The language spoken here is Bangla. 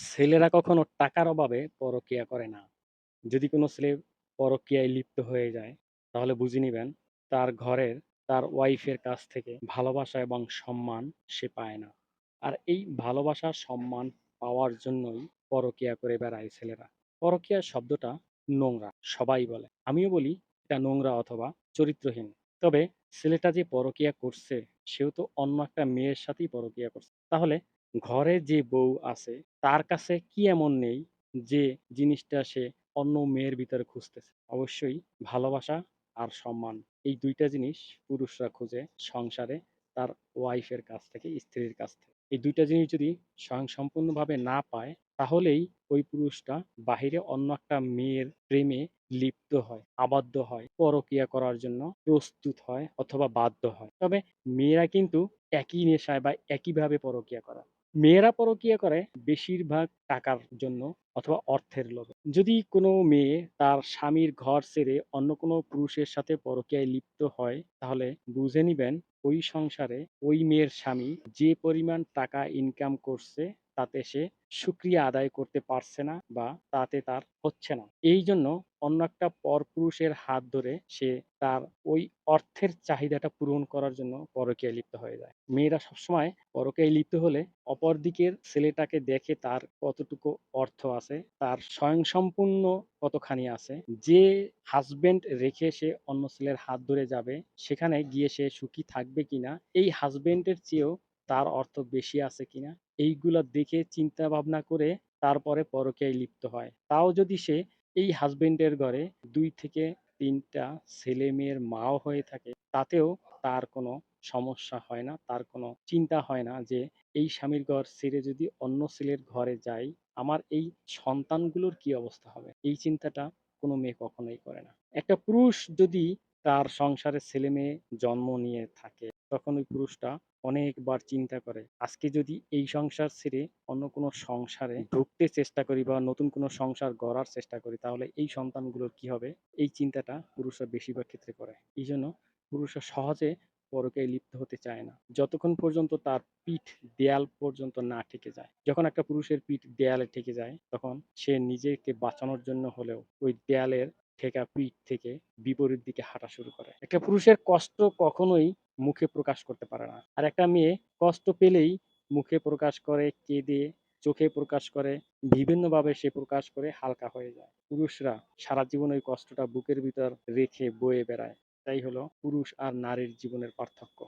ছেলেরা কখনো টাকার অভাবে পরকীয়া করে না। যদি কোনো ছেলে পরকীয়ায় লিপ্ত হয়ে যায়, তাহলে বুঝে নিবেন তার ঘরের তার ওয়াইফের কাছ থেকে ভালোবাসা এবং সম্মান সে পায় না। আর এই ভালোবাসা সম্মান পাওয়ার জন্যই পরকীয়া করে বেড়ায় ছেলেরা। পরকীয়া শব্দটা নোংরা, সবাই বলে। আমিও বলি এটা নোংরা অথবা চরিত্রহীন। তবে ছেলেটা যে পরকীয়া করছে, সেও তো অন্য একটা মেয়ের সাথেই পরকীয়া করছে। তাহলে ঘরে যে বউ আছে তার কাছে কি এমন নেই যে জিনিসটা সে অন্য মেয়ের ভিতরে খুঁজতেছে? অবশ্যই ভালোবাসা আর সম্মান। এই ২ টা জিনিস পুরুষরা খুঁজে সংসারে তার ওয়াইফের কাছ থেকে, স্ত্রীর কাছ থেকে। এই ২ টা জিনিস যদি স্বয়ংসম্পূর্ণভাবে না পায়, তাহলেই ওই পুরুষটা বাহিরে অন্য একটা মেয়ের প্রেমে লিপ্ত হয়, আবদ্ধ হয়, পরকীয়া করার জন্য প্রস্তুত হয় অথবা বাধ্য হয়। তবে মেয়েরা কিন্তু একই নেশায় বা একইভাবে পরকীয়া করে। মেয়েরা পরকীয়া করে বেশিরভাগ টাকার জন্য অথবা অর্থের লোভে। যদি কোনো মেয়ে তার স্বামীর ঘর ছেড়ে অন্য কোনো পুরুষের সাথে পরকীয়ায় লিপ্ত হয়, তাহলে বুঝে নিবেন ওই সংসারে ওই মেয়ের স্বামী যে পরিমাণ টাকা ইনকাম করছে তাতে সে শুকরিয়া আদায় করতে পারছে না বা তাতে তার হচ্ছে না। এইজন্য অন্য একটা পরপুরুষের হাত ধরে সে তার ওই অর্থের চাহিদাটা পূরণ করার জন্য পরকীয়ায় লিপ্ত হয়ে যায়। মেয়েরা সবসময় পরকীয়ায় লিপ্ত হলে অপরদিকের ছেলেটাকে দেখে তার কতটুকু অর্থ আছে, তার স্বয়ংসম্পূর্ণ কতখানি আছে। যে হাসব্যান্ড রেখে সে অন্য ছেলের হাত ধরে যাবে, সেখানে গিয়ে সে সুখী থাকবে কিনা, এই হাসব্যান্ডের চেয়েও তার অর্থ বেশি আছে কিনা, এইগুলা দেখে চিন্তা ভাবনা করে তারপরে পরকীয়ায় লিপ্ত হয়। তাও যদি সে এই হাসব্যান্ডের ঘরে ২ থেকে ৩ টা ছেলে-মেয়ের মাও হয়ে থাকে, তাতেও তার কোনো সমস্যা হয় না। তার কোনো চিন্তা হয় না যে এই স্বামীর ঘর ছেড়ে যদি অন্য ছেলের ঘরে যাই, আমার এই সন্তানগুলোর কি অবস্থা হবে? এই চিন্তাটা কোনো মেয়ে কখনোই করে না। একটা পুরুষ যদি তার সংসারে ছেলে-মেয়ে জন্ম নিয়ে থাকে, তখন ওই পুরুষটা অনেকবার চিন্তা করে, আজকে যদি এই সংসার ছেড়ে অন্য কোনো সংসারে ঢুকতে চেষ্টা করি বা নতুন কোনো সংসার গড়ার চেষ্টা করি, তাহলে এই সন্তানগুলোর কি হবে? এই চিন্তাটা পুরুষরা বেশিরভাগ ক্ষেত্রে করে। এইজন্য পুরুষরা সহজে পরকীয়ায় লিপ্ত হতে চায় না। যতক্ষণ পর্যন্ত তার পিঠ দেয়াল পর্যন্ত না ঠেকে যায়। যখন একটা পুরুষের পিঠ দেয়ালে ঠেকে যায়, তখন সে নিজেকে বাঁচানোর জন্য হলেও ওই দেয়ালের ঠেকা পিঠ থেকে বিপরীত দিকে হাঁটা শুরু করে। একটা পুরুষের কষ্ট কখনোই মুখে প্রকাশ করতে পারে না। আর একটা মেয়ে কষ্ট পেলেই মুখে প্রকাশ করে, কেঁদে, চোখে প্রকাশ করে, বিভিন্নভাবে সে প্রকাশ করে হালকা হয়ে যায়। পুরুষরা সারা জীবন ওই কষ্টটা বুকের ভিতর রেখে বয়ে বেড়ায়। এটাই হলো পুরুষ আর নারীর জীবনের পার্থক্য।